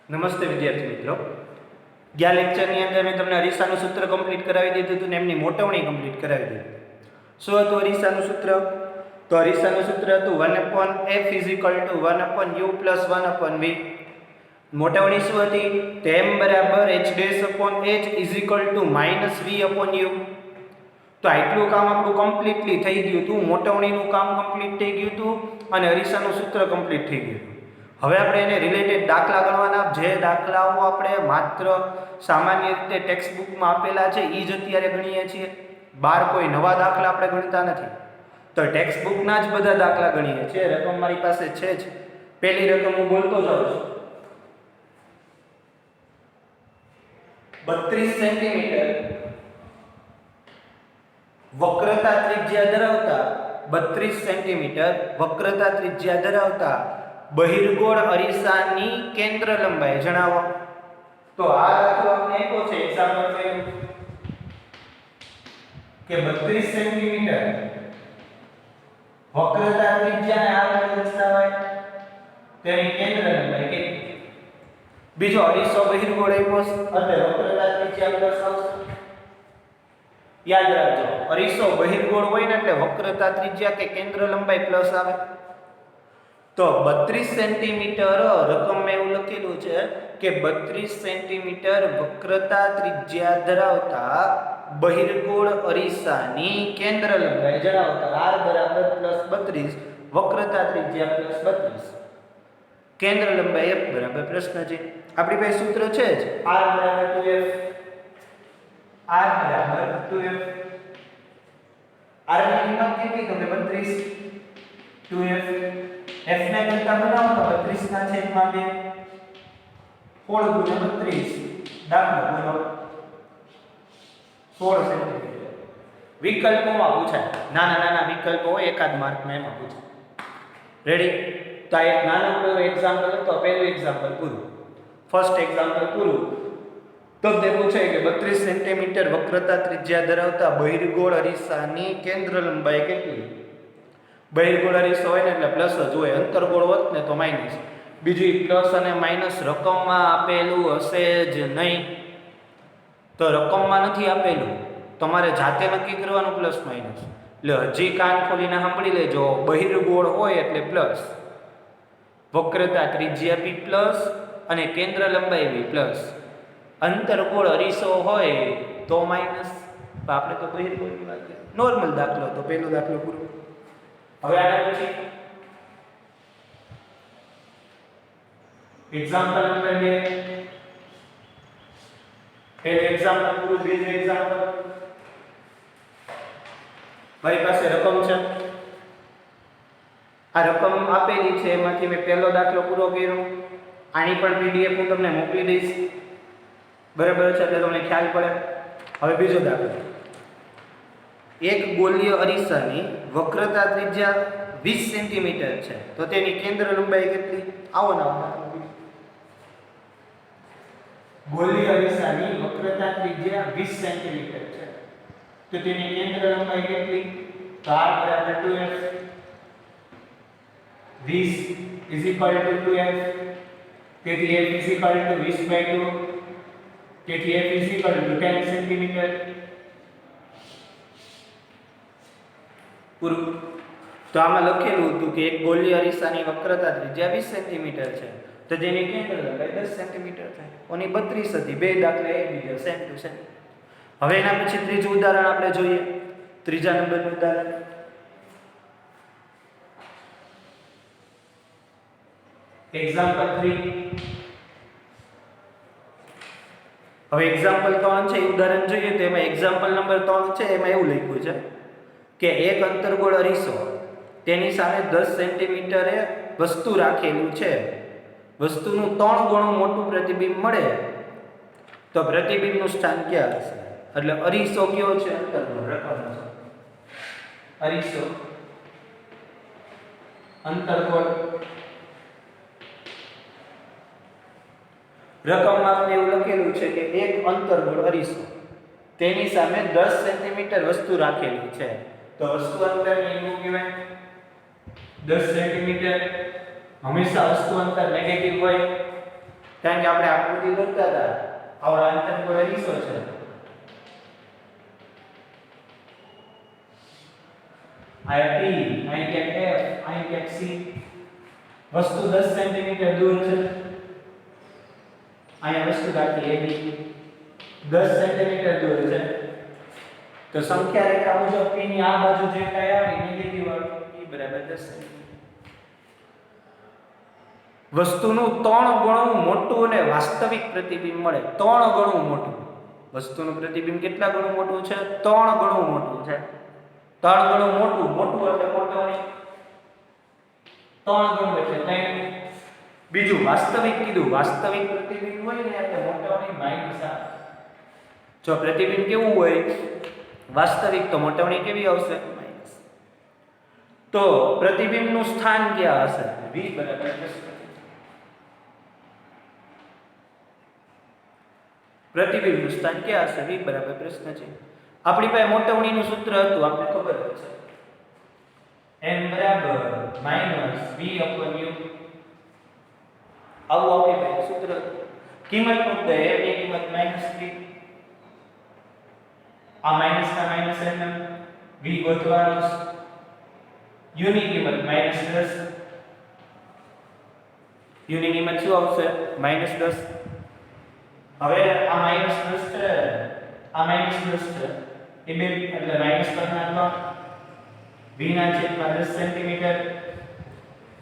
નમસ્તે વિદ્યાર્થી મિત્રો, ગયા લેક્ચરની અંદર મેં તમને અરીસાનું સૂત્ર કમ્પ્લીટ કરાવી દીધું હતું ને એમની મોટવણી કમ્પ્લીટ કરાવી દીધી. શું હતું અરીસાનું સૂત્ર? તો અરીસાનું સૂત્ર હતું 1/f = 1/u + 1/v. મોટવણી શું હતી? તો m = h'/h = -v/u. તો આટલું કામ આપણું કમ્પ્લીટલી થઈ ગયું હતું. મોટવણીનું કામ કમ્પ્લીટ થઈ ગયું હતું અને અરીસાનું સૂત્ર કમ્પ્લીટ થઈ ગયું. હવે આપણે એને રિલેટેડ દાખલા ગણવાના. જે દાખલાઓ આપણે માત્ર સામાન્ય રીતે ટેક્સ્ટ બુકમાં આપેલા છે એ જ અત્યારે ગણીએ છીએ. બહાર કોઈ નવા દાખલા આપણે ગણતા નથી. તો ટેક્સ્ટ બુકના જ બધા દાખલા ગણીએ છીએ. રકમ મારી પાસે છે જ. પહેલી રકમ હું બોલતો જાઉં છું. 32 સેન્ટીમીટર વક્રતા ત્રિજ્યા ધરાવતા 32 સેન્ટીમીટર વક્રતા ત્રિજ્યા ધરાવતા બહિર્ગોળ અરીસાની કેન્દ્ર લંબાઈ જણાવો. તો આ દાખલો આપણે આપ્યો છે એક્ઝામ્પલ કે 32 સેન્ટીમીટર વક્રતા ત્રિજ્યાને આ રીતે દર્શાવાય. તેની કેન્દ્ર લંબાઈ કેટલી? બીજો અરીસો બહિર્ગોળ આપ્યો છે એટલે વક્રતા ત્રિજ્યા પ્લસ આવશે. યાદ રાખજો, અરીસો બહિર્ગોળ હોય ને એટલે વક્રતા ત્રિજ્યા કે કેન્દ્ર લંબાઈ પ્લસ આવે. તો 32 સેન્ટીમીટર રકમમાં એવું લખેલું છે કે 32 સેન્ટીમીટર વક્રતા ત્રિજ્યા ધરાવતા બહિર્ગોળ અરીસાની કેન્દ્ર લંબાઈ જણાવતા r = +32 વક્રતા ત્રિજ્યા +32 કેન્દ્ર લંબાઈ f = પ્રશ્ન છે. આપણી પાસે સૂત્ર છે જ r = 2f. r = 2f. r ની કિંમત કેટલી? તો 32 2f. f ને કરતા બનાવો તો 32 ના છેદમાં 2 16 × 32 દાખલો પૂરો 16 સેન્ટીમીટર. વિકલ્પોમાં પૂછાય, નાના વિકલ્પો હોય એકાદ માર્કમાં એમાં પૂછાય. રેડી? તો આ એક નાનકડું એક્ઝામ્પલ હતો. પહેલું એક્ઝામ્પલ પૂરું, ફર્સ્ટ એક્ઝામ્પલ પૂરું. તો તે પૂછાય કે 32 સેન્ટીમીટર વક્રતા ત્રિજ્યા ધરાવતા બહિર્ગોળ અરીસાની કેન્દ્ર લંબાઈ કેટલી? બહિર્ગોળ અરીસો હોય ને એટલે પ્લસ જ હોય, અંતર્ગોળ હોત ને તો માઇનસ. બીજું પ્લસ અને માઇનસ રકમમાં આપેલું હશે જ નહીં. તો રકમમાં નથી આપેલું, તમારે જાતે નક્કી કરવાનું પ્લસ માઇનસ. એટલે હજી કાન ખોલીને સાંભળી લેજો. બહિર્ગોળ હોય એટલે પ્લસ, વક્રતા ત્રિજ્યા બી પ્લસ અને કેન્દ્ર લંબાઈ બી પ્લસ. અંતર્ગોળ અરીસો હોય તો માઇનસ. આપણે તો બહિર્ગોળની વાત કરીએ. નોર્મલ દાખલો તો પહેલો દાખલો પૂરો. હવે આના પછી એક્ઝામ્પલ નંબર 2. પહેલું એક્ઝામ્પલ પૂરું. બીજું એક્ઝામ્પલ મારી પાસે રકમ છે. આ રકમ આપેલી છે એમાંથી મેં પહેલો દાખલો પૂરો કર્યો. આની પણ પીડીએફ હું તમને મોકલી દઈશ. બરાબર છે? એટલે તમને ખ્યાલ પડે. હવે બીજો દાખલો. એક ગોળીય અરીસાની વક્રતા ત્રિજ્યા 20 સેન્ટીમીટર છે. તો તેની કેન્દ્ર લંબાઈ કેટલી? આવો ના ગોળીય અરીસાની વક્રતા ત્રિજ્યા 20 સેન્ટીમીટર છે. તો તેની કેન્દ્ર લંબાઈ કેટલી? તો r = 2f. 20 = 2f. તેથી f = 20/2. તેથી f = 10 સેન્ટીમીટર. પૂરું. તો આમાં લખેલું હતું કે એક ગોળીય અરીસાની વક્રતા ત્રિજ્યા 20 સેન્ટીમીટર છે. તો જેની કેન્દ્ર લંબાઈ 10 સેન્ટીમીટર થાય. ઓની 32 હતી. બે દાખલા એકબીજા સેમ ટુ સેમ. હવે એના પછી ત્રીજું ઉદાહરણ આપણે જોઈએ. ત્રીજા નંબરનું ઉદાહરણ. એક્ઝામ્પલ 3. હવે એક્ઝામ્પલ 3 છે એ ઉદાહરણ જોઈએ તો એમાં એક્ઝામ્પલ નંબર 3 છે એમાં એવું લખ્યું છે કે એક અંતર્ગોળ અરીસો તેની સામે 10 સેન્ટીમીટરે વસ્તુ રાખેલું છે. વસ્તુનું 3 ગણું મોટું પ્રતિબિંબ મળે તો પ્રતિબિંબનું સ્થાન ક્યાં હશે? એટલે અરીસો કયો છે? અંતર્ગોળ રકમ છે. અરીસો અંતર્ગોળ રકમમાં આપણે એવું લખેલું છે કે એક અંતર્ગોળ અરીસો તેની સામે 10 સેન્ટીમીટર વસ્તુ રાખેલી છે. તો વસ્તુ અંતરની શું કહેવાય? 10 સેન્ટીમીટર. હંમેશા વસ્તુ અંતર નેગેટિવ હોય કારણ કે આપણે આકૃતિ દોરતા હતા આવડા અંતરગોળ અરીસો છે, આ P, અહીં ક્યાંક F, અહીં ક્યાંક C, વસ્તુ 10 સેન્ટીમીટર દૂર છે, અહીંયા વસ્તુ રાખી AB 10 સેન્ટીમીટર દૂર છે, તો સંખ્યા રેખા મુજબ P ની આ બાજુ જે કઈ આવે નેગેટિવ વાળું P બરાબર 10 સેન્ટીમીટર. વસ્તુનું 3 ગણું મોટું અને વાસ્તવિક પ્રતિબિંબ મળે. 3 ગણું મોટું. વસ્તુનું પ્રતિબિંબ કેટલા ગણું મોટું છે? 3 ગણું મોટું છે. 3 ગણું મોટું, મોટું એટલે મોટું નહીં, 3 ગણું એટલે 3. બીજું વાસ્તવિક કીધું, વાસ્તવિક પ્રતિબિંબ હોય ને એટલે મોટો નહીં માઈનસ આવે. જો પ્રતિબિંબ કેવું હોય વાસ્તવિક, તો મોટવણી કેવી આવશે? માઈનસ. તો પ્રતિબિંબનું સ્થાન ક્યાં હશે? V બરાબર 10. પ્રતિબિંબનું સ્થાન ક્યાં હશે? V બરાબર પ્રશ્ન છે. આપણી પાસે મોટવણીનું સૂત્ર હતું, આપણે ખબર જ છે, m બરાબર -v/u. આવું આપણી પાસે સૂત્ર હતું. કિંમત મૂકતા m ની કિંમત -3, આ માઈનસ ના માઈનસ mm, v ગોતવાનું, u ની કિંમત -10, u ની કિંમત શું આવશે? -10. હવે આ -10 છે, આ -10 છે, એ બે એટલે માઈનસ કરી નાખવા, v ના છેદમાં 10 સેન્ટીમીટર,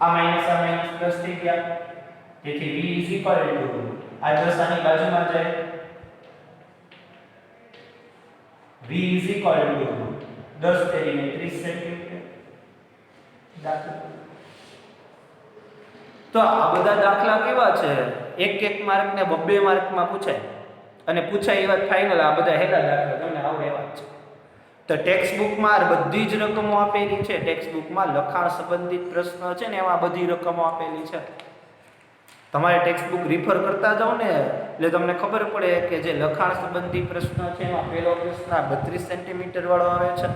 આ -10 થઈ ગયા, તેથી v આ 10 આની બાજુમાં જાય, v 10 તેરીને 30 સેન્ટીમીટર. દાખલા તો આ બધા દાખલા કેવા છે? એક માર્ક ને 2 માર્કમાં પૂછાય, અને પૂછાય એવા ફાઇનલ. આ બધા હેલા દાખલા તમને આવું એવા છે. તો ટેક્સ્ટ બુકમાં બધી જ રકમો આપેલી છે. ટેક્સ્ટ બુકમાં લખાણ સંબંધિત પ્રશ્ન છે ને એમાં બધી રકમો આપેલી છે. તમારે ટેક્સ્ટ બુક રિફર કરતા જાઓ ને એટલે તમને ખબર પડે કે જે લખાણ સંબંધી પ્રશ્ન છે એમાં પહેલો પ્રશ્ન 32 સેન્ટીમીટર વાળો આવે છે,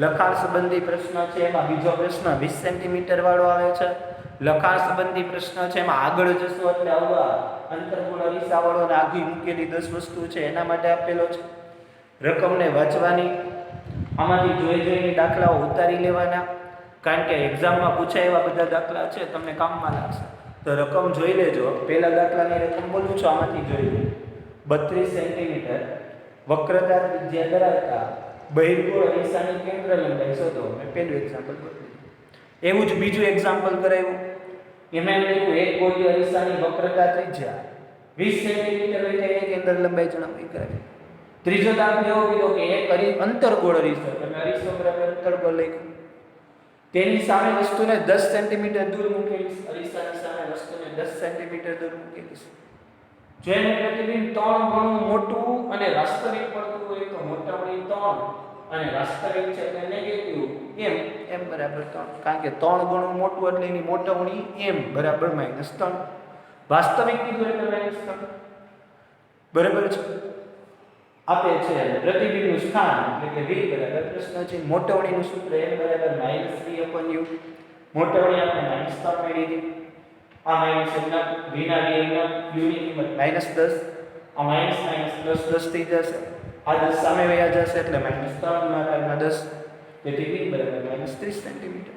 લખાણ સંબંધી પ્રશ્ન છે એમાં બીજો પ્રશ્ન 20 સેન્ટીમીટર વાળો આવે છે, લખાણ સંબંધી પ્રશ્ન છે એમાં આગળ જશો એટલે આવવા અંતર્ગોળ અરીસા વાળો અને આગી મૂકેલી 10 વસ્તુ છે એના માટે આપેલો છે. રકમને વાંચવાની, આમાંથી જોઈને દાખલાઓ ઉતારી લેવાના, કારણ કે એક્ઝામમાં પૂછાય એવા બધા દાખલા છે, તમને કામમાં લાગશે. તો રકમ જોઈ લેજો. પહેલા દાખલાની રકમ બોલું છું, આમાંથી જોઈ લો. 32 સેન્ટીમીટર વક્રતા ત્રિજ્યા ધરાવતા બહિર્ગોળ અરીસાની કેન્દ્ર લંબાઈ શોધો. મેં પહેલું એક્ઝામ્પલ કર્યું. એવું જ બીજું એક્ઝામ્પલ કરાવ્યું. એમાં લખ્યું એક ગોળીય અરીસાની વક્રતા ત્રિજ્યા 20 સેન્ટીમીટર હોય તેની કેન્દ્ર લંબાઈ જણાવી કરાવી. ત્રીજો દાખલો એવો કીધો કે એક અંતર્ગોળ અરીસો, તમે અરીસો બરાબર અંતર્ગોળ લખ્યું, તેની સામે વસ્તુને 10 સેન્ટીમીટર દૂર મૂકેલી, અરીસાની સામે વસ્તુને 10 સેન્ટીમીટર દૂર મૂકેલી છે. જો એનું પ્રતિબિંબ 3 ગણું મોટું અને વાસ્તવિક પડતું હોય તો મોટાવણી 3 અને વાસ્તવિક છે એટલે નેગેટિવ m બરાબર 3, કારણ કે 3 ગણું મોટું એટલે એની મોટાવણી m બરાબર -3. વાસ્તવિક કીધું એટલે -3 બરાબર છે. આપે છે પ્રતિબિંબનું સ્થાન એટલે કે v બરાબર પ્રશ્ન છે. મોટાવણીનું સૂત્ર m બરાબર -3/u. મોટાવણી આપણે -3 મેળવી દીધી. આ માઈનસ એટલે v ના v ના u ની કિંમત -10, આ માઈનસ +10 થઈ જશે, આ 10 સામે વયા જશે એટલે -3 × 10, તેથી v બરાબર -30 સેન્ટીમીટર.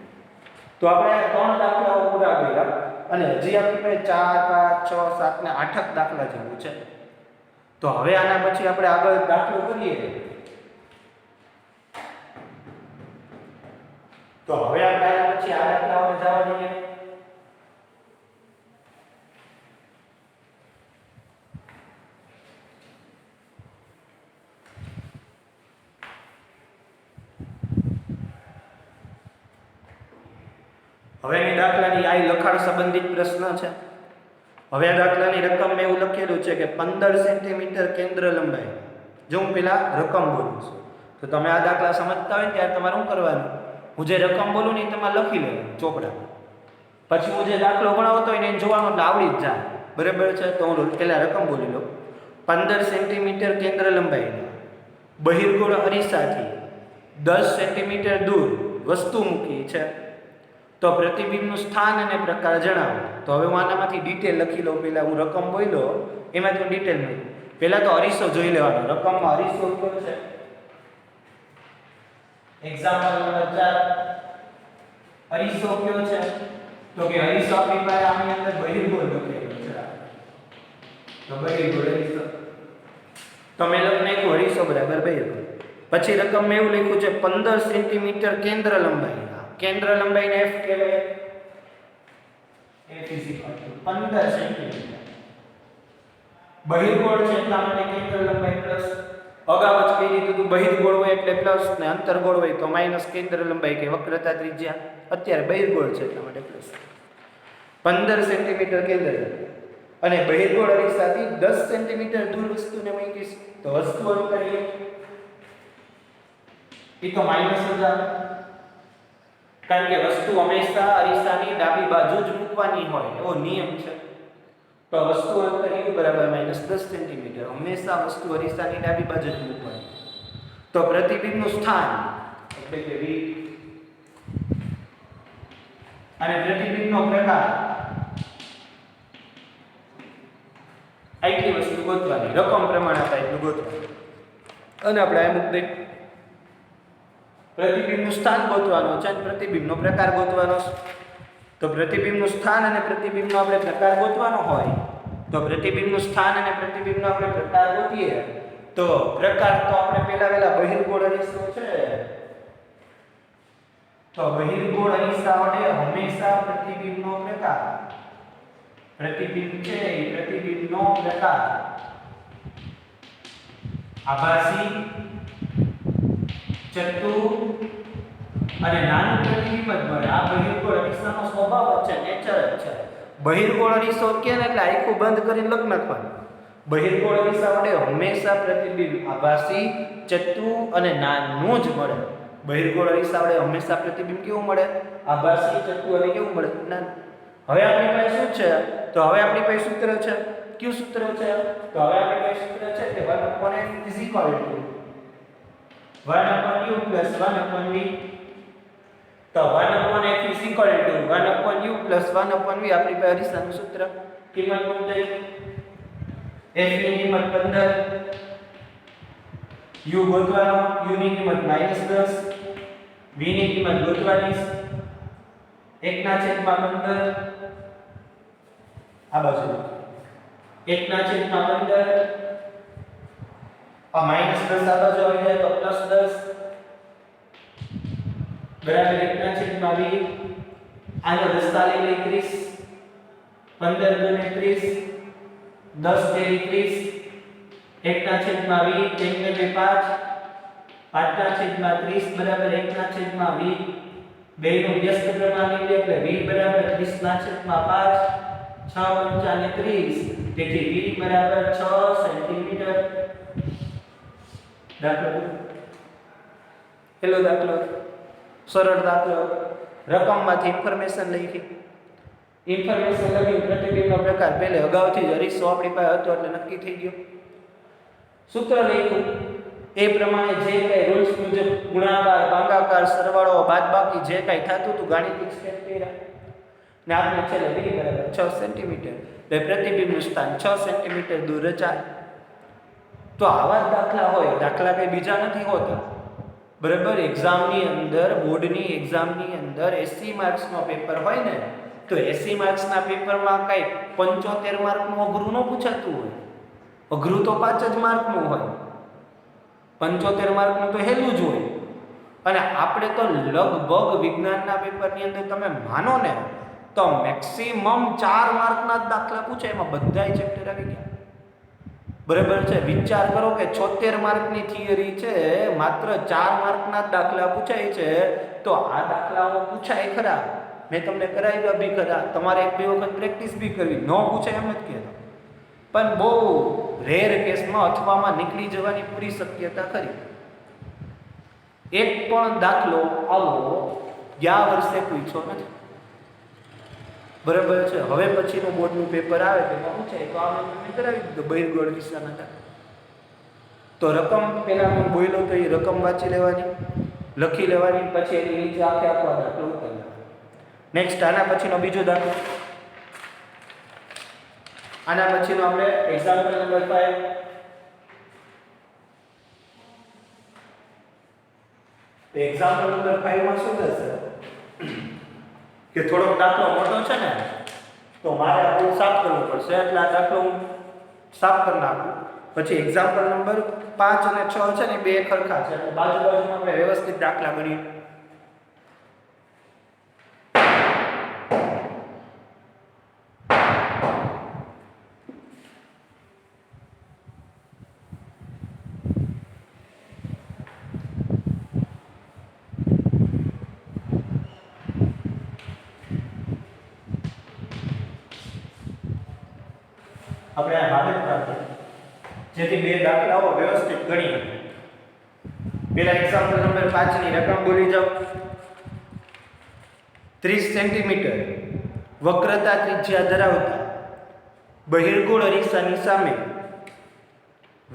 તો આપણે 3 દાખલાઓ પૂરા કર્યા અને હજી આપણી પાસે 4, 5, 6, 7 ને 8 દાખલા જેવું છે. તો હવે આના પછી આપણે આગળ દાખલો કરીએ. તો હવે આપણે આના પછી આ દાખલાઓને જવા દઈએ. હવેની દાખલાની આ લખાણ સંબંધિત પ્રશ્ન છે. હવે આ દાખલાની રકમ મેં એવું લખેલું છે કે 15 સેન્ટીમીટર કેન્દ્ર લંબાઈ. જો હું પેલા રકમ બોલું છું તો તમે આ દાખલા સમજતા હોય ત્યારે તમારે શું કરવાનું, હું જે રકમ બોલું ને એ તમારે લખી લેવાનું ચોપડામાં, પછી હું જે દાખલો ગણાવતો હોય ને એને જોવાનું એટલે આવડી જ જાય. બરાબર છે. તો હું પેલા રકમ બોલી લઉં. 15 સેન્ટીમીટર કેન્દ્ર લંબાઈ બહિર્ગોળ અરીસાથી 10 સેન્ટીમીટર દૂર વસ્તુ મૂકી છે. તો પ્રતિબિંબનું સ્થાન અને પ્રકાર જણાવો. તો હવે હું આનામાંથી ડિટેલ લખી લઉં. પહેલા હું રકમ બોલ્યો એમાંથી હું ડિટેલ લઉં. પહેલા તો અરીસો જોઈ લેવાનો. રકમમાં અરીસો કયો છે? એક્ઝામ્પલ નંબર 4 અરીસો કયો છે? તો કે અરીસો આપણી પાસે આની અંદર બહિર્ગોળ લખેલો છે. તો બહિર્ગોળ અરીસો તો મેં લખી નાખ્યું અરીસો બરાબર બહિર્ગોળ. પછી રકમ મેં એવું લખ્યું છે 15 સેન્ટીમીટર કેન્દ્ર લંબાઈ. કેન્દ્ર લંબાઈને f કહેવાય. f 15 centimetre. બહિર્ગોળ છે એટલા માટે કેન્દ્ર લંબાઈ પ્લસ. અગાઉ જ કહી દીધું હતું બહિર્ગોળ હોય એટલે પ્લસ ને અંતર્ગોળ હોય તો માઈનસ કેન્દ્ર લંબાઈ કે વક્રતા ત્રિજ્યા. અત્યારે બહિર્ગોળ છે એટલા માટે પ્લસ. 15 સેન્ટીમીટર કેન્દ્ર અને બહિર્ગોળ અરીસાથી 10 સેન્ટીમીટર દૂર વસ્તુને મૂકીશ તો વસ્તુ અંતર એ તો માઈનસ જ આવે. કારણ કે વસ્તુ હંમેશા અરીસાની ડાબી બાજુ જ મૂકવાની હોય એવો નિયમ છે. તો વસ્તુ અંતર u બરાબર -10 સેન્ટીમીટર. હંમેશા વસ્તુ અરીસાની ડાબી બાજુ જ મૂકવાની. તો પ્રતિબિંબનું સ્થાન એટલે કે v અને પ્રતિબિંબનો પ્રકાર આટલી વસ્તુ ગોતવાની. રકમ પ્રમાણે આપણે એટલું ગોતવાનું અને આપણે આ મૂકી દઈએ. પ્રતિબિંબનું સ્થાન ગોતવાનું છે અને પ્રતિબિંબનો પ્રકાર ગોતવાનો છે. તો પ્રતિબિંબનું સ્થાન અને પ્રતિબિંબનો આપણે પ્રકાર ગોતવાનો હોય તો પ્રતિબિંબનું સ્થાન અને પ્રતિબિંબનો આપણે પ્રકાર ગોતીએ તો પ્રકાર તો આપણે પહેલા બહિર્ગોળ અરીસો છે. તો બહિર્ગોળ અરીસા વડે હંમેશા પ્રતિબિંબનો પ્રકાર પ્રતિબિંબ છે એ પ્રતિબિંબનો પ્રકાર આભાસી, ચતુ અને નાનું પ્રતિબિંબ જ મળે. આ બહિર્ગોળ અરીસાનો સ્વભાવ જ છે, નેચર જ છે. બહિર્ગોળ અરીસો કે ને એટલે આખું બંધ કરીને લખ નાખવાનું. બહિર્ગોળ અરીસા વડે હંમેશા પ્રતિબિંબ આભાસી, ચતુ અને નાનું જ મળે. બહિર્ગોળ અરીસા વડે હંમેશા પ્રતિબિંબ કેવું મળે? આભાસી, ચતુ અને કેવું મળે? નાનું. હવે આપણી પાસે શું છે? તો હવે આપણી પાસે સૂત્ર છે. કયું સૂત્ર છે? તો હવે આપણી પાસે સૂત્ર છે કે 1/f = 1/u + 1/v. તો 1/f = 1/u + 1/v આપણી પાસે અરીસાનું સૂત્ર. કિંમત મૂકી દઈએ. f ની કિંમત 15, u ગોતવાનો, u ની કિંમત -10, v ની કિંમત ગોતવાની 1/15 આ બાજુ 1/15 આ -10 આ બાજુ આવી જાય તો +10 બરાબર 1/20. આનો 10 તાલી લઈ 30, 15 × 30, 10 તેરી 30, 1/20, 3 × 5, 5/30 બરાબર 1/20. બેયનું વ્યસ્ત પ્રમાણ એટલે v બરાબર 30/5, 6 × 5 = 30. તેથી v બરાબર 6 સેન્ટીમીટર. દાખલો હેલો દાખલો સરળ દાખલો. રકમમાંથી ઇન્ફોર્મેશન લખી. ઇન્ફોર્મેશન લખી પ્રતિબિંબનો પ્રકાર પહેલે અગાઉથી જ અરીસો આપણી પાસે હતો એટલે નક્કી થઈ ગયો. સૂત્ર લખ્યું એ પ્રમાણે જે કઈ રૂલ્સ મુજબ ગુણાકાર, ભાગાકાર, સરવાળો, બાદબાકી જે કઈ થતું હતું ગાણિતિક સ્ટેપ કર્યા ને આપણે છેલ્લે v બરાબર 6 સેન્ટીમીટર. બે પ્રતિબિંબનું સ્થાન 6 સેન્ટીમીટર દૂર રચાય. તો આવા જ દાખલા હોય. દાખલા કઈ બીજા નથી હોતા. બરાબર એક્ઝામની અંદર, બોર્ડની એક્ઝામની અંદર 80 માર્ક્સનો પેપર હોય ને તો 80 માર્ક્સના પેપરમાં કઈ 75 માર્કનું અઘરું ન પૂછાતું હોય. અઘરું તો 5 જ માર્કનું હોય. 75 માર્કનું તો હેલું જ હોય. અને આપણે તો લગભગ વિજ્ઞાનના પેપરની અંદર તમે માનો ને તો મેક્સિમમ 4 માર્કના જ દાખલા પૂછાય. એમાં બધાય ચેપ્ટર આવી ગયા. બરાબર છે. વિચાર કરો કે 76 માર્કની થિયરી છે, માત્ર 4 માર્કના જ દાખલા પૂછાય છે. તો આ દાખલાઓ પૂછાય ખરા. મેં તમને કરાવ્યા બી ખરા. તમારે 1-2 વખત પ્રેક્ટિસ બી કરવી. ન પૂછાય એમ જ કહેતો. પણ બહુ રેર કેસમાં અથવામાં નીકળી જવાની પૂરી શક્યતા ખરી. એક પણ દાખલો આવો ગયા વર્ષે પૂછ્યો નથી. બરાબર છે. હવે પછીનું બોર્ડનું પેપર આવે તેમાં પૂછાય તો આમે તમે કરાવી દીધો બહિર્ગોળ અરીસાના દાખલા. તો રકમ પહેલા હું બોલ્યો તો એ રકમ વાંચી લેવાની, લખી લેવાની, પછી એની નીચે આખો દાખલો ઉતારી લેવાનો. નેક્સ્ટ આના પછીનો બીજો દાખલો, આના પછીનો આપણે એક્ઝામ્પલ નંબર 5. તો એક્ઝામ્પલ નંબર 5 માં શું થશે કે થોડોક દાખલો મોટો છે ને તો મારે આ સાફ કરવું પડશે, એટલે આ દાખલો હું સાફ કરી નાખું. પછી એક્ઝામ્પલ નંબર 5 અને 6 છે ને બે સરખા છે, એટલે બાજુ બાજુમાં આપણે વ્યવસ્થિત દાખલા ગણીએ. આપણે આ હાલત રાખીએ જેથી બે દાખલાઓ વ્યવસ્થિત ગણીએ. પેલા એક્ઝામ્પલ નંબર 5 ની રકમ બોલી જાઓ. 30 સેન્ટીમીટર વક્રતા ત્રિજ્યા ધરાવતા બહિર્ગોળ અરીસાની સામે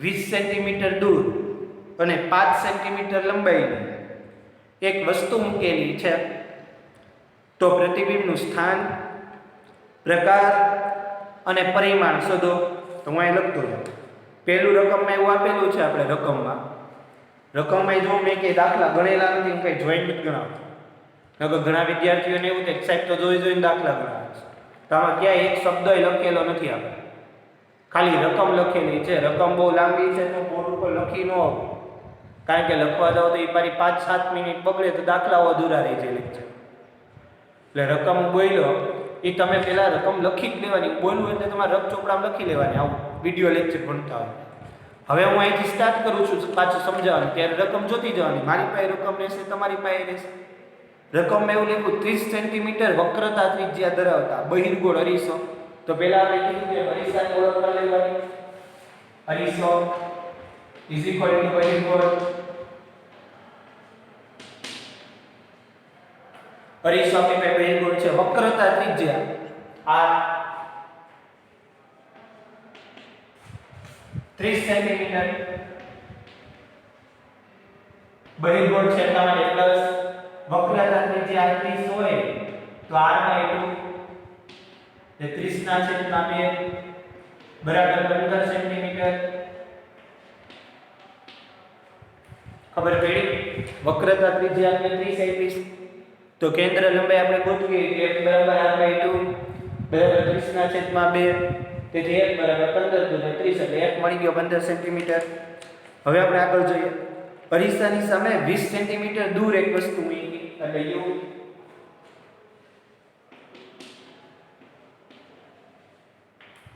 20 સેન્ટીમીટર દૂર અને 5 સેન્ટીમીટર લંબાઈની એક વસ્તુ મૂકેલી છે, તો પ્રતિબિંબનું સ્થાન, પ્રકાર અને પરિમાણ શોધો. તો હું અહીં લખતો જાઉં. પહેલું રકમમાં એવું આપેલું છે, આપણે રકમમાં જો મેં કે દાખલા ગણેલા નથી, હું કંઈ જોઈને નથી ગણાવતો. નકર ઘણા વિદ્યાર્થીઓને એવું થાય સાહેબ તો જોઈને દાખલા ગણાવે છે. તો આમાં ક્યાંય એક શબ્દ લખેલો નથી, આપણે ખાલી રકમ લખેલી છે. રકમ બહુ લાંબી છે તો બોર્ડ ઉપર લખી ન આવો, કારણ કે લખવા જાવ તો એ મારી 5-7 મિનિટ બગડે તો દાખલાઓ અધૂરા રહી જાય લેક્ચર. એટલે રકમ બોલ્યો એ તમે પહેલા રકમ લખી જ લેવાની, બોલવું એટલે તમારે રફ ચોપડામાં લખી લેવાની. આવું વિડીયો લેક્ચર ભણતા હોય. હવે હું અહીંથી સ્ટાર્ટ કરું છું પાછું સમજાવવાનું, ત્યારે રકમ જોતી જવાની. મારી પાસે રકમ રહેશે, તમારી પાસે રહેશે. રકમમાં એવું લખ્યું 30 સેન્ટીમીટર વક્રતા ત્રિજ્યા ધરાવતા બહિર્ગોળ અરીસો. તો પહેલા આપણે કીધું કે અરીસાની ઓળખ કરી લેવાની. અરીસો ઇઝ ઇક્વલ ટુ બહિર્ગોળ. અરીસો આપણી પાસે બહિર્ગોળ છે. વક્રતા ત્રિજ્યા r 30 સેન્ટીમીટર બહિર્ગોળ છે એટલા માટે પ્લસ વક્રતા ત્રિજ્યા 30 હોય તો r માં એટલું જે 30 ના છેદમાં 2 બરાબર 15 સેન્ટીમીટર. ખબર પડી? વક્રતા ત્રિજ્યા આપણે 30 આપી તો કેન્દ્ર લંબાઈ આપણે ગોતવી કે f બરાબર r/2 બરાબર 30 ના છેદમાં 2, તેથી f બરાબર 15 × 30 એટલે f મળી ગયો 15 સેન્ટીમીટર. હવે આપણે આગળ જોઈએ. અરીસાની સામે 20 સેન્ટીમીટર દૂર એક વસ્તુ મૂકી, એટલે u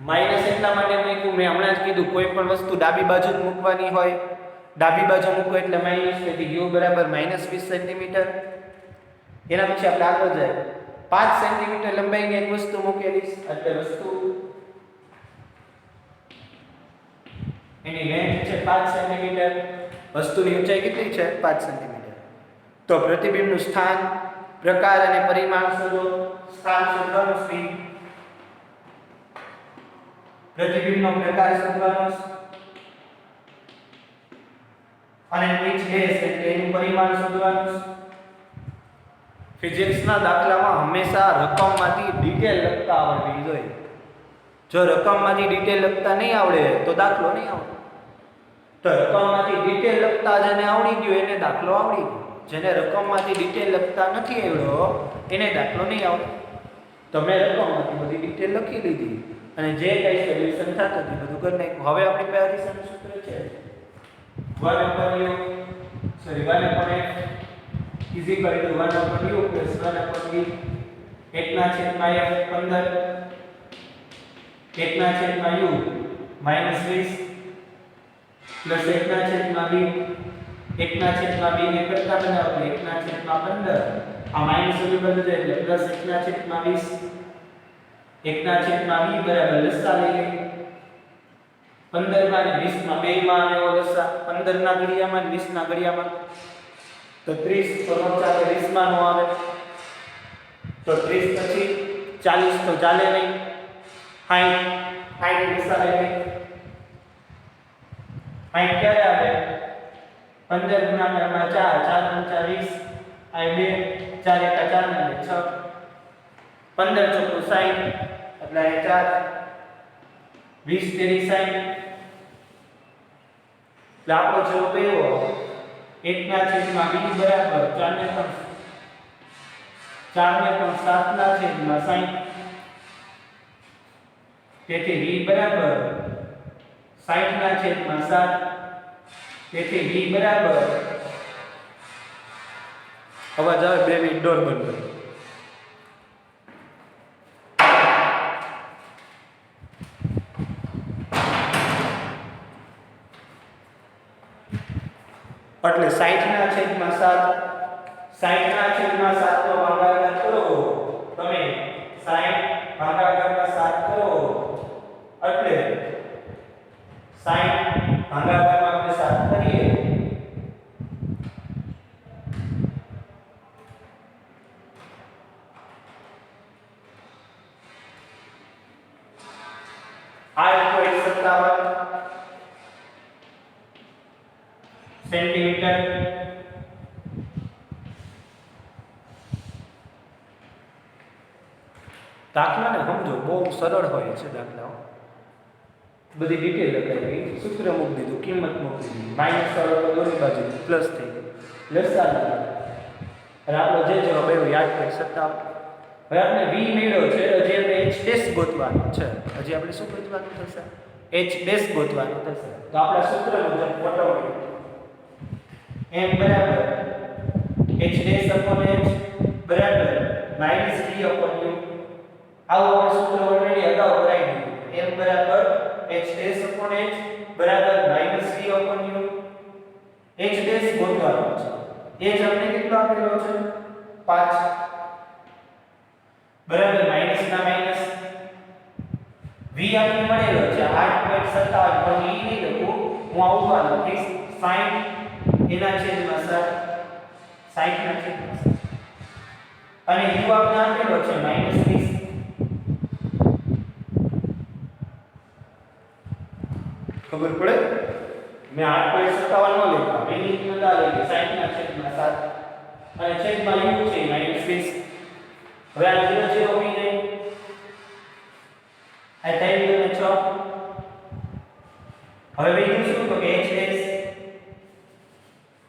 માઈનસ એટલા માટે મૂક્યું, મેં હમણાં જ કીધું કોઈ પણ વસ્તુ ડાબી બાજુ જ મૂકવાની હોય, ડાબી બાજુ મૂકો એટલે માઈનસ, તેથી u બરાબર -20 સેન્ટીમીટર. એના પછી આપણે આગળ જાય. 5 સેન્ટીમીટર લંબાઈની એક વસ્તુ મૂકેલી, એટલે વસ્તુ એની લેન્થ છે 5 સેન્ટીમીટર. વસ્તુની ઊંચાઈ કેટલી છે? 5 સેન્ટીમીટર. તો પ્રતિબિંબનું સ્થાન, પ્રકાર અને પરિમાણ શોધો. સ્થાન શોધવાનું છે, પ્રતિબિંબનો પ્રકાર શોધવાનો અને which days એટલે એનું પરિમાણ શોધવાનું. ફિઝિક્સના દાખલામાં હંમેશા રકમમાંથી ડિટેલ લખતા આવડવી જોઈએ. જો રકમમાંથી ડિટેલ લખતા નહીં આવડે તો દાખલો નહીં આવડે. તો રકમમાંથી ડિટેલ લખતા જેને આવડી ગયો એને દાખલો આવડી ગયો. જેને રકમમાંથી ડિટેલ લખતા નથી આવડ્યો એને દાખલો નહીં આવડે. તો મેં રકમમાંથી બધી ડિટેલ લખી લીધી અને જે કઈ સોલ્યુશન થતું હતું બધું કરી નાખ્યું. હવે આપણી પાસે અરીસાનું સૂત્ર છે 1/f is equal to 1/u plus 1/v 1/f 15 1/u -20 plus 1/v 1/v ને કરતા બનાવો 1/15 આ માઈનસ વેલ્યુ બદલી જાય એટલે પ્લસ 1/20 1/v બરાબર લસા લઈએ 15 માં અને 20 માં બેયમાં આવેલો લસા 15 ના ઘડિયામાં અને 20 ના ઘડિયામાં તો 30 તો 20 માં નો આવે તો 30 પછી 40 તો ચાલે નહીં 60 લસા લઈએ 60 ક્યારે આવે 15 ગુણ્યા 4 4 × 4 20 આ 2 4 × 4 ને 6 15 ચોકુ 60 એટલે અહીંયા 4 20 તેરી 60 એટલે આપણો જવાબ એવો 1 ના છેદમાં 20 બરાબર 4 ને 7 ના છેદમાં 60 તેથી v બરાબર 60 ના છેદમાં 7 તેથી v બરાબર અવાજ આવે 2 મિનિટ ડોર બંધ કરો એટલે 60 ના છેદમાં 7 60 ના છેદમાં 7 નો ભાગાકાર કરો તમે 60 ભાગાકારમાં 7 કરો એટલે 60 ભાગાકારમાં આપણે 7 કરીએ સેન્ટીમીટર દાખલાને સમજો બહુ સરળ હોય છે દાખલાઓ બધી ડિટેલ લખાઈ ગઈ સૂત્ર મૂકી દીધું કિંમત મૂકી દીધી માઈનસ વાળો તો દોની બાજુ પ્લસ થઈ ગયું લસા અને આપણો જે જવાબ આવ્યો યાદ કરી શકતા હવે આપણે v મેળવ્યો છે હજી આપણે h ડેશ ગોતવાનો છે હજી આપણે શું ગોતવાનું થશે h ડેશ ગોતવાનું થશે તો આપણા સૂત્ર મુજબ ઓટોમેટિક m બરાબર h ડેશ upon h બરાબર માઈનસ v upon u આવું આપણે સૂત્ર ઓલરેડી અગાઉ કરાવી દીધું m બરાબર h ડેશ upon h બરાબર minus v upon u h dash ગોતવાનો છે h આપણે કેટલો આપેલો છે 5 બરાબર માઈનસ ના માઈનસ v આપણે મળેલો છે 8.57 પણ e નહીં લખું હું આવું લખીશ 60 એના છેદમાં 7 60 ના છેદમાં 7 અને u આપણે આપેલો છે -20 ખબર પડે મેં 8.57 નો લખ્યો એની કિંમત આ લઈ 60 ના છેદમાં 7 અને છેદમાં u છે -20 હવે આ 0 0 ઉડી જાય આ 3 અને 6 હવે બીજું શું તો કે h ડેશ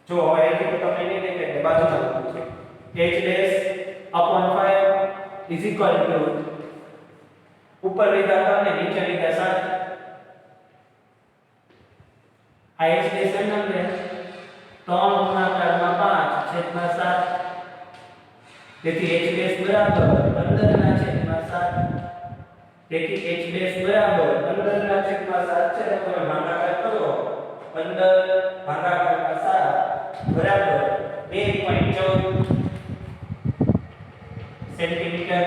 જો હવે અહીંથી તો તમને નહીં દેખાય એટલે બાજુમાં લખું છે h dash upon 5 is equal to ઉપર લીધા તમને નીચે લીધા 7 આ h ડેશ એમ ને 3 ગુણાકારમાં 5 છેદમાં 7 તેથી h ડેશ બરાબર 15 ના છેદમાં 7 તેથી h ડેશ બરાબર 15 ના છેદમાં 7 છે તો તમે ભાગાકાર કરો 15 ભાગાકારમાં 7 બરાબર 2.14 સેન્ટીમીટર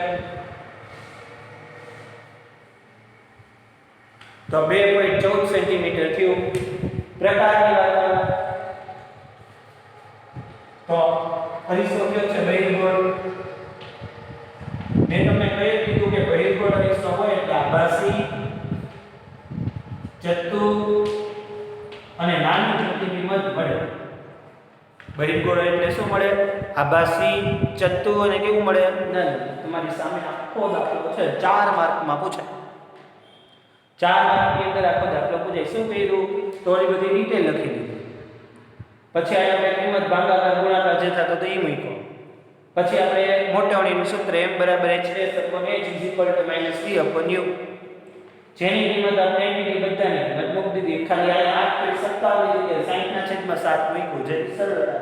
તો 2.14 સેન્ટીમીટર થયું પ્રકારની વાત તો અરીસો કયો છે બહિર્ગોળ મેં તમને કહી દીધું કે બહિર્ગોળ અરીસો હોય એટલે આભાસી ચત્તુ અને નાની પ્રતિબિંબ મળે બહિર્ગોળ એટલે શું મળે આભાસી ચત્તુ અને કેવું મળે નાની તમારી સામે આખો દાખલો છે 4 માર્કમાં પૂછાય 4 માર્કની અંદર આખો દાખલો પૂછાય શું કર્યું થોડી બધી ડિટેલ લખી દીધી પછી આપણે કિંમત ભાગાકાર ગુણાકાર જે થતો તો એ મૂક્યો પછી આપણે મોટાવણીનું સૂત્ર m બરાબર h dash upon h is equal to -v upon u જેની કિંમત આપણે એની બધાની કિંમત મૂકી દીધી ખાલી આ 8.57 ની જગ્યાએ 60 ના છેદમાં 7 મૂક્યું જે સરળતા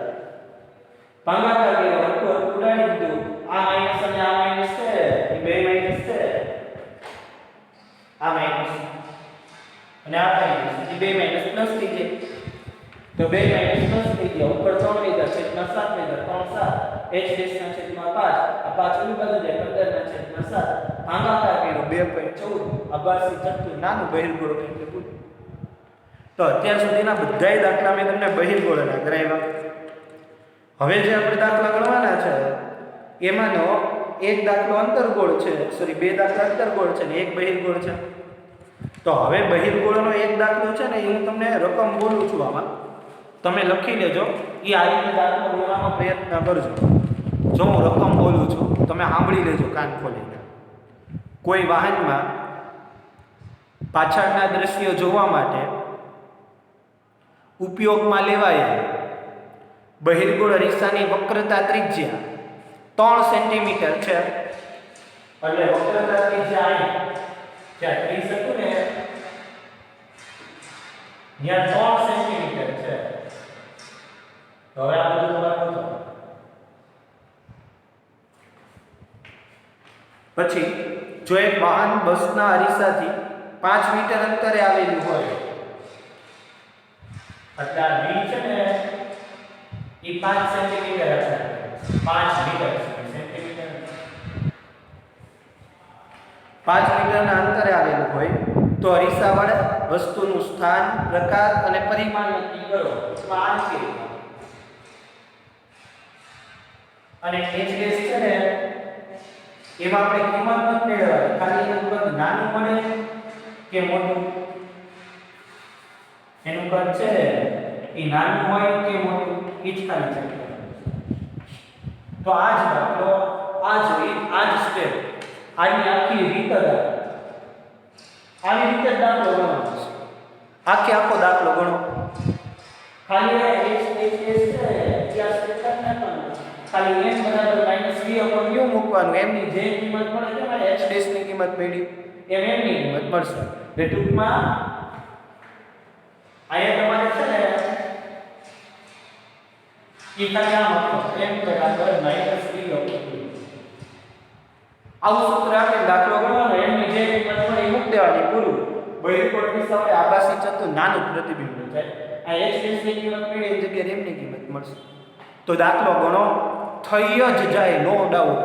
ભાગાકાર કર્યો હરખું ઉડાડી દીધું આ માઈનસ અને આ માઈનસ છે એ બે માઈનસ છે આ માઈનસ અને આ માઈનસ એ બે માઈનસ પ્લસ થઈ જાય તો બે માઈનસ પ્લસ થઈ ગયા ઉપર 3 લીધા છેદમાં 7 લીધા 3 7 h ડેશ ના છેદમાં 5 આ 5 ઓલી બાજુ જાય 15 ના છેદમાં 7 ભાગાકાર કર્યો 2.14 આભાસી ચત્તુ નાનું બહિર્ગોળ એટલે પૂરું તો અત્યાર સુધીના બધાય દાખલા મેં તમને બહિર્ગોળના કરાવ્યા હવે જે આપણે દાખલા ગણવાના છે એમાંનો એક દાખલો અંતર્ગોળ છે સોરી બે દાખલા અંતર્ગોળ છે ને એક બહિર્ગોળ છે તો હવે બહિર્ગોળનો એક દાખલો છે ને એ હું તમને રકમ બોલું છું આમાં તમે લખી લેજો એ આ રીતે દાખલો ગણવાનો પ્રયત્ન કરજો જો હું રકમ બોલું છું તમે સાંભળી લેજો કાન ખોલીને કોઈ વાહનમાં પાછળના દ્રશ્યો જોવા માટે ઉપયોગમાં લેવાયેલ બહિર્ગોળ અરીસાની વક્રતા ત્રિજ્યા 3 સેન્ટીમીટર છે. એટલે વક્રતા ત્રિજ્યા જ્યાં 30 હતું ને ત્યાં 3 સેન્ટીમીટર છે. તો હવે આ બધું તમારું થયું. પછી જો એક વાહન બસના અરીસાથી 5 મીટર અંતરે આવેલું હોય, એટલે આ v છે ને એ 5 સેન્ટીમીટર હશે. 5 મીટર સેન્ટીમીટર 5 મીટરના અંતરે આવેલું હોય તો અરીસાવાળા વસ્તુનું સ્થાન, પ્રકાર અને પરિમાણ નક્કી કરો. આ છે અને h ડેશ છે ને એમાં આપણે કિંમત નથી મેળવવાની, ખાલી એનું કદ નાનું મળે કે મોટું, એનું કદ છે એ નાનું હોય કે મોટું એ જ ખાલી ચેક કરવાનું. તો આ જ દાખલો, આ જ રીત, આ જ સ્ટેપ, આની આખી રીત આવી રીતે દાખલો ગણવાનો છે. આખો દાખલો ગણો. ખાલી h છે ત્યાં સ્ટેપ કરી નાખવાનું. ખાલી n બરાબર -v/u મૂકવાનું. m ની જે કિંમત મળે છે મારે h ડેશ ની કિંમત મળી એમ m ની કિંમત મળશે. એટલે ટૂંકમાં અહીંયા તમારે છે ને ઈ ખાલી આમ m બરાબર -v/u. આવું સૂત્ર આપે દાખલો ગણવાનો. m ની જે કિંમત મળે એ મૂકી દેવાની, પૂરું. બહિર્ગોળ અરીસાવાળે આભાસી ચતુર નાનું પ્રતિબિંબ છે. આ h ડેશ ની કિંમત મળી એની જગ્યાએ m ની કિંમત મળશે. તો દાખલો ગણો થઈ જ જાય, નો ડાઉટ.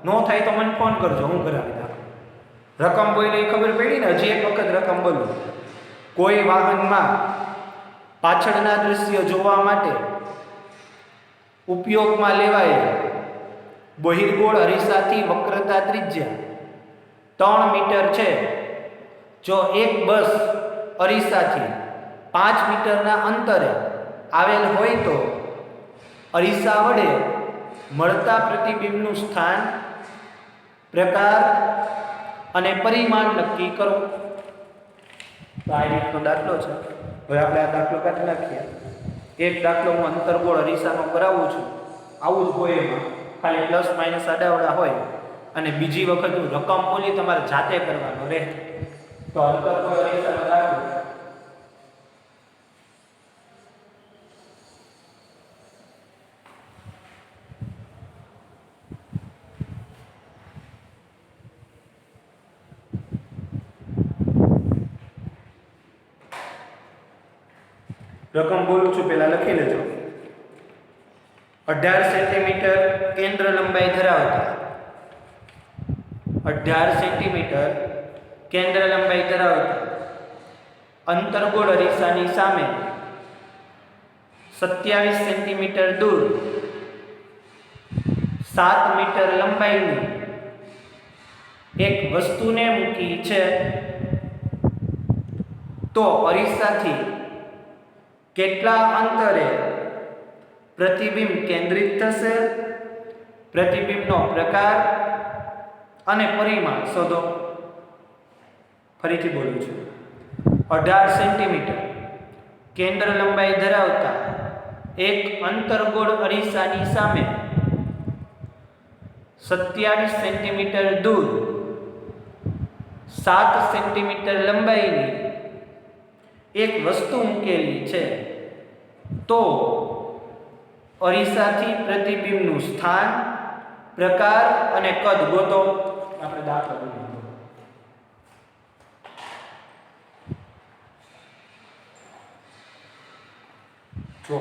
નો થાય તો મને ફોન કરજો, હું કરાવી દઉં. રકમ બોલી ખબર પડી ને? હજી એક વખત રકમ બોલું. કોઈ વાહનમાં પાછળના દ્રશ્યો જોવા માટે ઉપયોગમાં લેવાય બહિર્ગોળ અરીસાથી વક્રતા ત્રિજ્યા 3 મીટર છે. જો એક બસ અરીસાથી 5 મીટરના અંતરે આવેલ હોય તો અરીસા વડે મળતા પ્રતિબિંબનું સ્થાન, પ્રકાર અને પરિમાણ નક્કી કરો. તો આ રીતનો દાખલો છે. હવે આપણે આ દાખલો કાઢી નાખીએ. એક દાખલો હું અંતર્ગોળ અરીસાનો કરાવું છું, આવું જ હોય એમાં, ખાલી પ્લસ માઇનસ આડાવડા હોય. અને બીજી વખત હું રકમ બોલી તમારે જાતે કરવાનો રહે. તો અંતર્ગોળ અરીસાનો દાખલો રકમ બોલું છું, પહેલા લખી લેજો. 18 સેન્ટીમીટર કેન્દ્ર લંબાઈ ધરાવતા 18 સેન્ટીમીટર કેન્દ્ર લંબાઈ ધરાવતા અંતર્ગોળ અરીસાની સામે 27 સેન્ટીમીટર દૂર 7 મીટર લંબાઈની એક વસ્તુને મૂકી છે તો અરીસાથી કેટલા અંતરે પ્રતિબિંબ કેન્દ્રિત થશે? પ્રતિબિંબનો પ્રકાર અને પરિમાણ શોધો. ફરીથી બોલું છું. 18 સેન્ટીમીટર કેન્દ્ર લંબાઈ ધરાવતા એક અંતર્ગોળ અરીસાની સામે 27 સેન્ટીમીટર દૂર 7 સેન્ટીમીટર લંબાઈની એક વસ્તુ મૂકેલી છે તો અરીસાથી પ્રતિબિંબનું સ્થાન, પ્રકાર અને કદ ગોતો. આપણે દાખલો ગણીએ. જો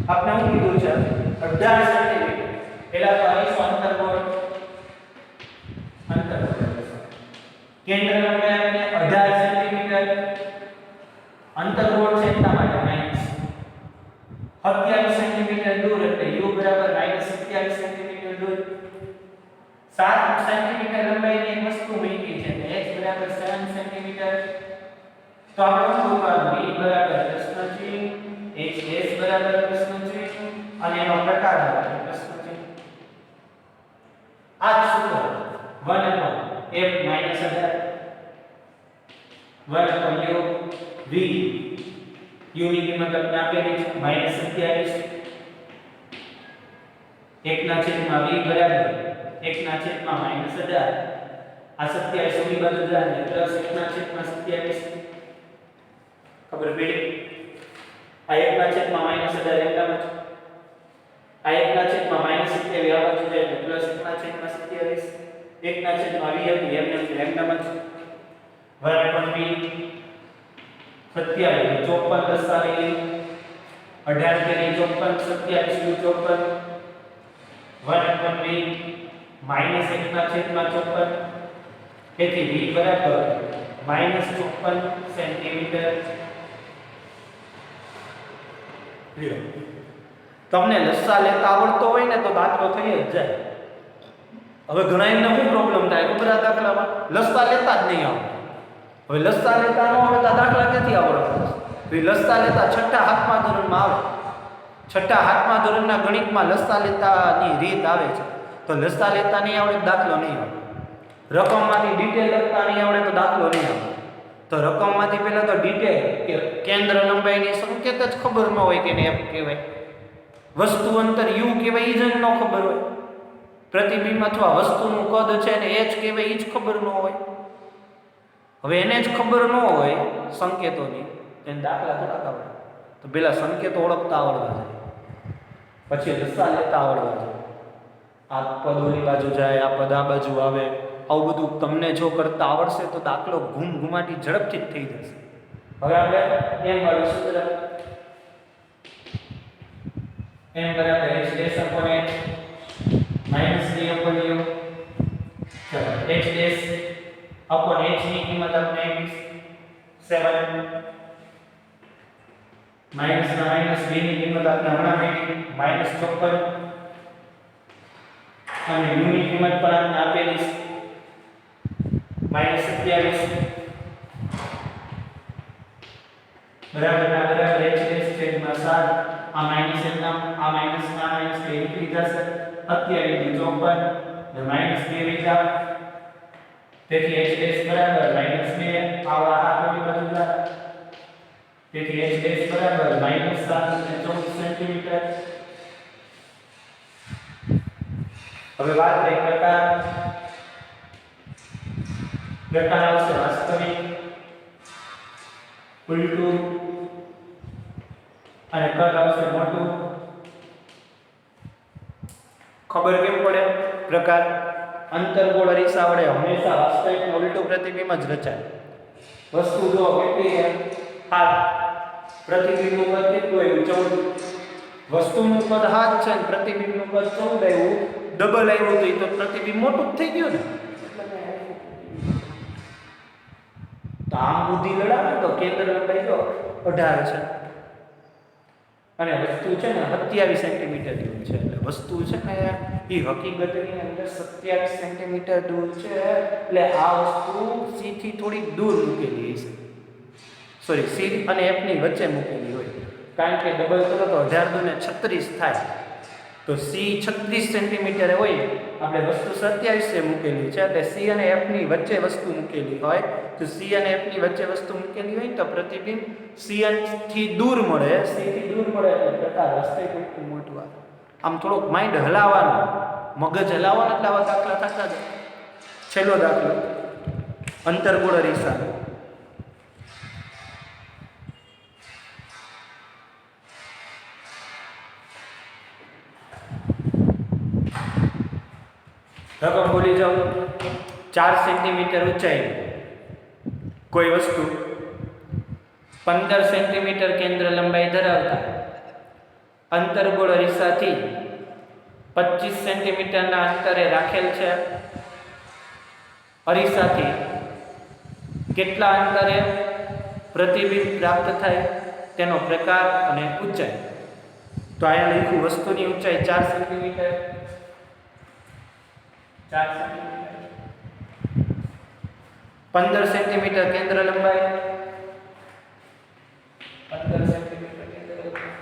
આપણે શું કીધું છે? 18 સેન્ટીમીટર. પહેલા તો અરીસો અંતર્ગોળ કેન્દ્ર લંબાઈ આપણે 18 સેન્ટીમીટર અંતર્ગોળ છે એટલા માટે માઈનસ 27 સેન્ટીમીટર દૂર, એટલે u બરાબર -27 સેન્ટીમીટર દૂર. 7 સેન્ટીમીટર લંબાઈની એક વસ્તુ મૂકી છે એટલે h બરાબર 7 સેન્ટીમીટર. તો આપણે શું કરવાનું? v બરાબર પ્રશ્ન ચિહ્ન, h s બરાબર પ્રશ્ન ચિહ્ન અને એનો પ્રકાર બરાબર પ્રશ્ન ચિહ્ન. આ જ સૂત્ર 1 f minus 18 1 u v u ની કિંમત આપણે આપેલી છે -27 1 ના છેદમાં v બરાબર 1 ના છેદમાં -18 આ 27 ની બાજુ જાય ને પ્લસ 1 ના છેદમાં 27 ખબર પડી આ 1 ના છેદમાં -18 એકલામાં આ 1 ના છેદમાં -27 આ બાજુ જાય એટલે પ્લસ 1 ના છેદમાં 27 1 ના છેદમાં 20 હતી એમને એકલામાં છે બરાબર પણ 27 54 દર્શાવેલી 18 તેની 54 27 54 1/v માઈનસ 1 ના છેદમાં 54 તેથી v બરાબર -54 સેન્ટીમીટર લ્યો તમને લસા લેતા આવડતો હોય ને તો દાખલો થઈ જ જાય હવે ઘણા એમને શું પ્રોબ્લેમ થાય ખબર આ દાખલામાં લસા લેતા જ નહીં આવડે હવે લસા લેતા ન આવડતા દાખલા ક્યાંથી આવડે હવે લસા લેતા છઠ્ઠા હાથમાં ધોરણમાં આવે છઠ્ઠા હાથમાં ધોરણના ગણિતમાં લસા લેતાની રીત આવે છે તો લસા લેતા નહીં આવડે દાખલો નહીં આવે રકમમાંથી ડિટેલ લખતા નહીં આવડે તો દાખલો નહીં આવે તો રકમમાંથી પહેલા તો ડિટેલ કે કેન્દ્ર લંબાઈની સંકેત જ ખબર ન હોય કે f કહેવાય વસ્તુ અંતર u કહેવાય એ જ ન ખબર હોય પ્રતિબિંબ અથવા વસ્તુનું કદ છે ને h કહેવાય એ જ ખબર ન હોય હવે એને જ ખબર ન હોય સંકેતોની એને દાખલા થોડાક આવડે તો પેલા સંકેતો ઓળખતા આવડવા જોઈએ પછી લસા લેતા આવડવા જોઈએ આ પદ ઓલી બાજુ જાય આ પદ આ બાજુ આવે આવું બધું તમને જો કરતા આવડશે તો દાખલો ઘૂમાટી ઝડપથી જ થઈ જશે હવે આપણે m વાળું સૂત્ર m બરાબર h dash upon h minus 3 upon u ચલો h ડેશ upon h ની કિંમત આપણે આપી 7 માઈનસ ના માઈનસ v ની કિંમત આપણે હમણાં આપી -54 અને u ની કિંમત પણ આપણે આપેલી છે -27 બરાબર ના બરાબર h ડેશ છેદમાં 7 આ માઈનસ એકદમ આ માઈનસ ના માઈનસ કે નીકળી જશે 27 * 54 ને માઈનસ 2 વિચાર તેથી h ડેશ બરાબર -2 આવા આ બધી બાજુ જાય તેથી h ડેશ બરાબર -7 સેન્ટીમીટર હવે વાત કરીએ પ્રકાર આવશે વાસ્તવિક ઉલટું અને કદ આવશે મોટું ખબર કેમ પડે પ્રકાર અંતર્ગોળ અરીસા વડે હંમેશા વાસ્તવિક નું ઉલટું પ્રતિબિંબ જ રચાય વસ્તુ જો કેટલી છે 7 પ્રતિબિંબનું કદ કેટલું આવ્યું 14 વસ્તુનું કદ 7 છે અને પ્રતિબિંબનું કદ 14 આવ્યું ડબલ આવ્યું તો પ્રતિબિંબ મોટું જ થઈ ગયું ને તો આમ બુદ્ધિ લડાવે તો કેન્દ્ર લંબાઈ જો 18 છે અને વસ્તુ છે ને 27 સેન્ટીમીટર દૂર છે એટલે વસ્તુ છે ને એ હકીકતની અંદર 27 સેન્ટીમીટર દૂર છે એટલે આ વસ્તુ c થી થોડી દૂર મૂકેલી છે સોરી c અને f ની વચ્ચે મૂકેલી હોય કારણ કે ડબલ કરો તો 18 ને 36 થાય તો c 36 સેન્ટીમીટર હોય આપણે વસ્તુ 27 છે મૂકેલી છે એટલે c અને f ની વચ્ચે વસ્તુ મૂકેલી હોય તો c અને f ની વચ્ચે વસ્તુ મૂકેલી હોય તો પ્રતિબિંબ c થી દૂર મળે c થી દૂર મળે એટલે પ્રકાર વાસ્તવિક ઉલટું મોટું આવે આમ થોડોક માઇન્ડ હલાવવાનો મગજ હલાવવાનો એટલે આવા દાખલા થતા જાય છેલ્લો દાખલો અંતર્ગોળ અરીસા રકમ બોલી જાઓ 4 સેન્ટીમીટર ઊંચાઈ કોઈ વસ્તુ 15 સેન્ટીમીટર કેન્દ્ર લંબાઈ ધરાવતા અંતર્ગોળ અરીસાથી 25 સેન્ટીમીટરના અંતરે રાખેલ છે અરીસાથી કેટલા અંતરે પ્રતિબિંબ પ્રાપ્ત થાય તેનો પ્રકાર અને ઊંચાઈ તો અહીંયા લખ્યું વસ્તુની ઊંચાઈ 4 સેન્ટીમીટર 4 સેન્ટીમીટર 15 સેન્ટીમીટર કેન્દ્ર લંબાઈ 15 સેન્ટીમીટર કેન્દ્ર લંબાઈ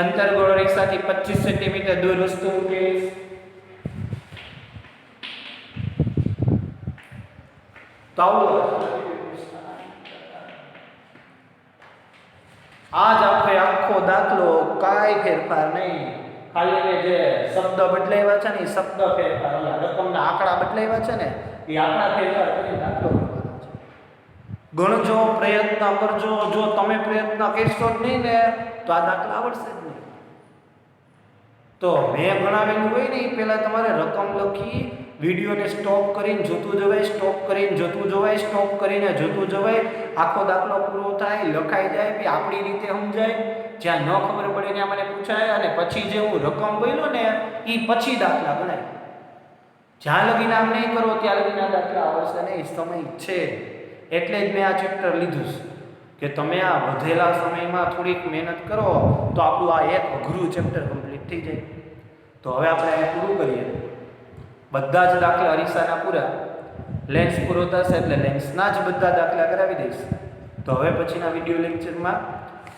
અંતર્ગોળ અરીસાથી 25 સેન્ટીમીટર દૂર વસ્તુ મૂકેલી તો આવું આજ આખો દાખલો કાંઈ ફેરફાર નહીં, ખાલી મેં જે શબ્દ બદલાવ્યા છે ને એ શબ્દ ફેરફાર, રકમના આંકડા બદલાવ્યા છે ને એ આંકડા ફેરફાર કરી દાખલો કરવાનો છે. ગણજો, પ્રયત્ન કરજો. જો તમે પ્રયત્ન કરશો જ નહીં ને તો આ દાખલા આવડશે જ નહીં. તો મેં ગણાવેલું હોય ને એ પહેલાં તમારે રકમ લખી વિડીયોને સ્ટોપ કરીને જોતું જવાય, સ્ટોપ કરીને જોતું જવાય, સ્ટોપ કરીને જોતું જવાય. આખો દાખલો પૂરો થાય, લખાઈ જાય, પછી આપણી રીતે સમજાય. જ્યાં ન ખબર પડે ત્યાં મને પૂછાય, અને પછી જે હું રકમ બોલ્યો ને એ પછી દાખલા ગણાય. જ્યાં લગીને આમ નહીં કરો ત્યાં લગીને આ દાખલા આવડશે નહીં. સમય છે એટલે જ મેં આ ચેપ્ટર લીધું છે કે તમે આ વધેલા સમયમાં થોડીક મહેનત કરો તો આપણું આ એક અઘરું ચેપ્ટર કમ્પ્લીટ થઈ જાય. તો હવે આપણે પૂરું કરીએ. બધા જ દાખલા અરીસાના પૂરા, લેન્સ પૂરો થશે એટલે લેન્સના જ બધા દાખલા કરાવી દઈશ. તો હવે પછીના વિડીયો લેક્ચરમાં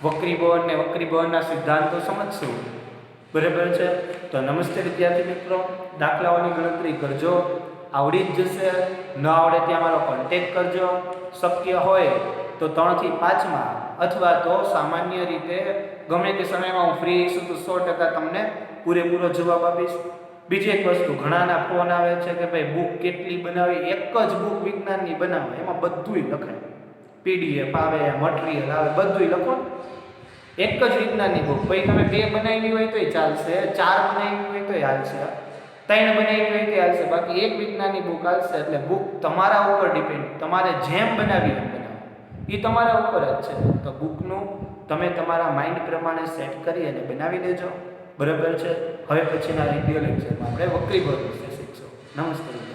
વક્રીભવન ને વક્રીભવનના સિદ્ધાંતો સમજશું. બરાબર છે? તો નમસ્તે વિદ્યાર્થી મિત્રો, દાખલાઓની ગણતરી કરજો, આવડી જ જશે. ન આવડે ત્યાં મારો કોન્ટેક્ટ કરજો. શક્ય હોય તો 3 થી 5માં અથવા તો સામાન્ય રીતે ગમે તે સમયમાં હું ફ્રી છું તો 100% તમને પૂરેપૂરો જવાબ આપીશ. બીજી એક વસ્તુ, ઘણાના ફોન આવે છે કે ભાઈ બુક કેટલી બનાવી, એક જ બુક વિજ્ઞાનની બનાવો, એમાં બધુંય લખાય, પીડીએફ આવે, મટીરિયલ આવે, બધુંય લખો. એક જ વિજ્ઞાનની બુક, પછી તમે 2 બનાવી હોય તોય ચાલશે, 4 બનાવી હોય તોય હાલશે, 3 બનાવી હોય તો હાલશે, બાકી એક વિજ્ઞાનની બુક હાલશે. એટલે બુક તમારા ઉપર ડિપેન્ડ, તમારે જેમ બનાવી એમ બનાવો, એ તમારા ઉપર જ છે. તો બુકનું તમે તમારા માઇન્ડ પ્રમાણે સેટ કરી અને બનાવી દેજો. બરાબર છે? હવે પછીના વિડીયો લેક્ચરમાં આપણે વક્રીભવન વિશે શીખશું. નમસ્તે.